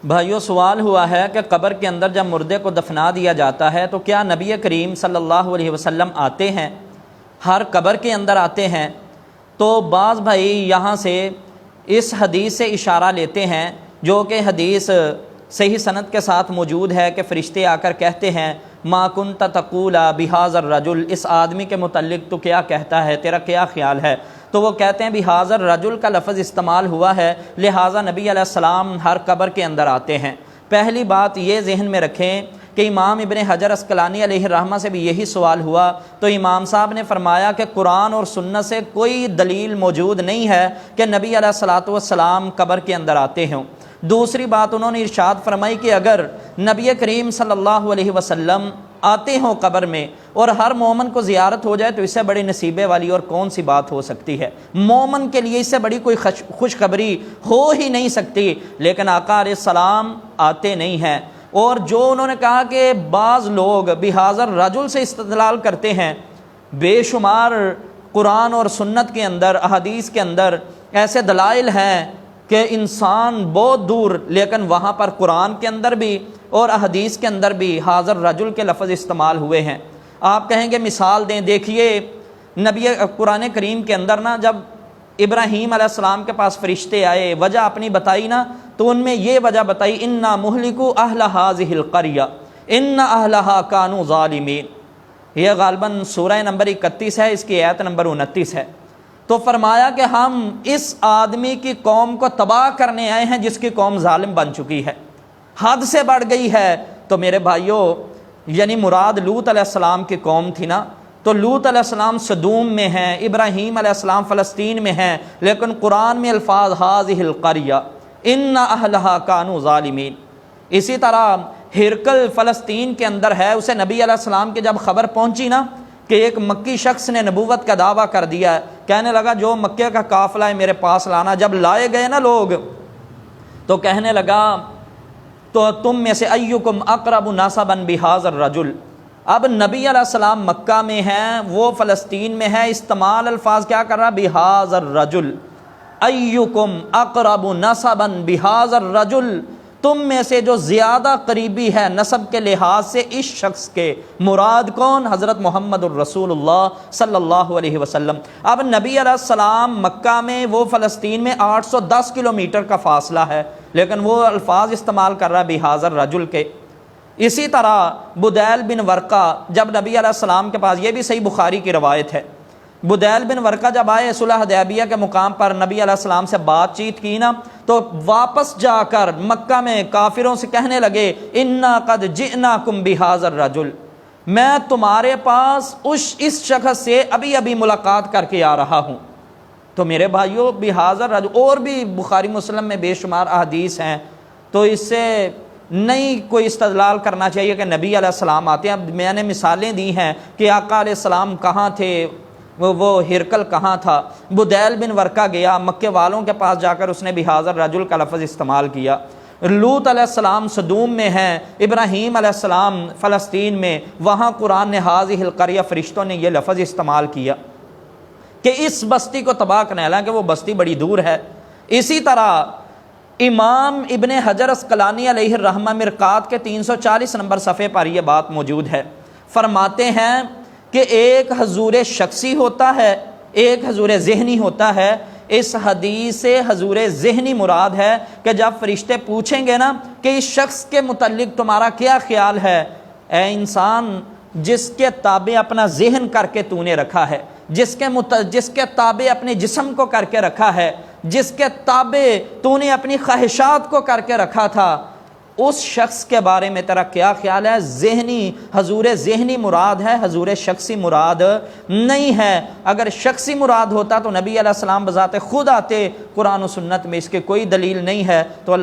بھائیو، سوال ہوا ہے کہ قبر کے اندر جب مردے کو دفنا دیا جاتا ہے تو کیا نبی کریم صلی اللہ علیہ وسلم آتے ہیں؟ ہر قبر کے اندر آتے ہیں؟ تو بعض بھائی یہاں سے اس حدیث سے اشارہ لیتے ہیں، جو کہ حدیث صحیح سند کے ساتھ موجود ہے، کہ فرشتے آ کر کہتے ہیں ما کنت تقول بہذا الرجل، اس آدمی کے متعلق تو کیا کہتا ہے، تیرا کیا خیال ہے؟ تو وہ کہتے ہیں بہذا الرجل کا لفظ استعمال ہوا ہے، لہٰذا نبی علیہ السلام ہر قبر کے اندر آتے ہیں۔ پہلی بات یہ ذہن میں رکھیں کہ امام ابن حجر عسقلانی علیہ الرحمہ سے بھی یہی سوال ہوا، تو امام صاحب نے فرمایا کہ قرآن اور سنت سے کوئی دلیل موجود نہیں ہے کہ نبی علیہ الصلوۃ والسلام قبر کے اندر آتے ہوں۔ دوسری بات انہوں نے ارشاد فرمائی کہ اگر نبی کریم صلی اللہ علیہ وسلم آتے ہوں قبر میں اور ہر مومن کو زیارت ہو جائے تو اس سے بڑی نصیبے والی اور کون سی بات ہو سکتی ہے؟ مومن کے لیے اس سے بڑی کوئی خوشخبری ہو ہی نہیں سکتی، لیکن آقا علیہ السلام آتے نہیں ہیں۔ اور جو انہوں نے کہا کہ بعض لوگ بہذا الرجل سے استدلال کرتے ہیں، بے شمار قرآن اور سنت کے اندر، احادیث کے اندر ایسے دلائل ہیں کہ انسان بہت دور، لیکن وہاں پر قرآن کے اندر بھی اور احادیث کے اندر بھی حاضر رجل کے لفظ استعمال ہوئے ہیں۔ آپ کہیں گے مثال دیں، دیکھیے نبی قرآن کریم کے اندر نا، جب ابراہیم علیہ السلام کے پاس فرشتے آئے، وجہ اپنی بتائی نا، تو ان میں یہ وجہ بتائی انا مہلکو اہل ہذہ القریہ ان اہلہا کانوا ظالمین۔ یہ غالباً سورہ نمبر 31 ہے، اس کی آیت نمبر 29 ہے۔ تو فرمایا کہ ہم اس آدمی کی قوم کو تباہ کرنے آئے ہیں جس کی قوم ظالم بن چکی ہے، حد سے بڑھ گئی ہے۔ تو میرے بھائیوں، یعنی مراد لوط علیہ السلام کی قوم تھی نا، تو لوط علیہ السلام سدوم میں ہیں، ابراہیم علیہ السلام فلسطین میں ہیں، لیکن قرآن میں الفاظ ہذہ القریہ ان اہلہا کانوا ظالمین۔ اسی طرح ہرقل فلسطین کے اندر ہے، اسے نبی علیہ السلام کی جب خبر پہنچی نا کہ ایک مکی شخص نے نبوت کا دعویٰ کر دیا ہے، کہنے لگا جو مکے کا قافلہ ہے میرے پاس لانا۔ جب لائے گئے نا لوگ، تو کہنے لگا تو تم میں سے ایکم اقرب نسبا بہذا الرجل۔ اب نبی علیہ السلام مکہ میں ہیں، وہ فلسطین میں ہے، استعمال الفاظ کیا کر رہا؟ بہذا الرجل، ایکم اقرب نسبا بہذا الرجل، تم میں سے جو زیادہ قریبی ہے نسب کے لحاظ سے اس شخص کے، مراد کون؟ حضرت محمد الرسول اللہ صلی اللہ علیہ وسلم۔ اب نبی علیہ السلام مکہ میں، وہ فلسطین میں 810 کلومیٹر کا فاصلہ ہے، لیکن وہ الفاظ استعمال کر رہا ہے بہذا الرجل کے۔ اسی طرح بدیل بن ورقہ جب نبی علیہ السلام کے پاس، یہ بھی صحیح بخاری کی روایت ہے، بدیل بن ورقہ جب آئے صلح حدیبیہ کے مقام پر، نبی علیہ السلام سے بات چیت کی نا، تو واپس جا کر مکہ میں کافروں سے کہنے لگے انا قد جئناکم بہذا الرجل، میں تمہارے پاس اس شخص سے ابھی ابھی ملاقات کر کے آ رہا ہوں۔ تو میرے بھائیوں، بہذا الرجل اور بھی بخاری مسلم میں بے شمار احادیث ہیں، تو اس سے نہیں کوئی استدلال کرنا چاہیے کہ نبی علیہ السلام آتے ہیں۔ اب میں نے مثالیں دی ہیں کہ آقا علیہ السلام کہاں تھے، وہ ہرقل کہاں تھا۔ بدیل بن ورقہ گیا مکے والوں کے پاس، جا کر اس نے بہذا الرجل کا لفظ استعمال کیا۔ لوط علیہ السلام سدوم میں ہیں، ابراہیم علیہ السلام فلسطین میں، وہاں قرآن نے ہذہ القریہ، فرشتوں نے یہ لفظ استعمال کیا کہ اس بستی کو تباہ کرنے، حالانکہ وہ بستی بڑی دور ہے۔ اسی طرح امام ابن حجر عسقلانی علیہ الرحمہ مرقات کے 340 نمبر صفحے پر یہ بات موجود ہے، فرماتے ہیں کہ ایک حضور شخصی ہوتا ہے، ایک حضور ذہنی ہوتا ہے۔ اس حدیث سے حضور ذہنی مراد ہے کہ جب فرشتے پوچھیں گے نا کہ اس شخص کے متعلق تمہارا کیا خیال ہے، اے انسان جس کے تابع اپنا ذہن کر کے تو نے رکھا ہے، جس کے تابع اپنے جسم کو کر کے رکھا ہے، جس کے تابع تو نے اپنی خواہشات کو کر کے رکھا تھا، اس شخص کے بارے میں تیرا کیا خیال ہے؟ ذہنی، حضور ذہنی مراد ہے، حضور شخصی مراد نہیں ہے۔ اگر شخصی مراد ہوتا تو نبی علیہ السلام بذات خود آتے، قرآن و سنت میں اس کے کوئی دلیل نہیں ہے۔ تو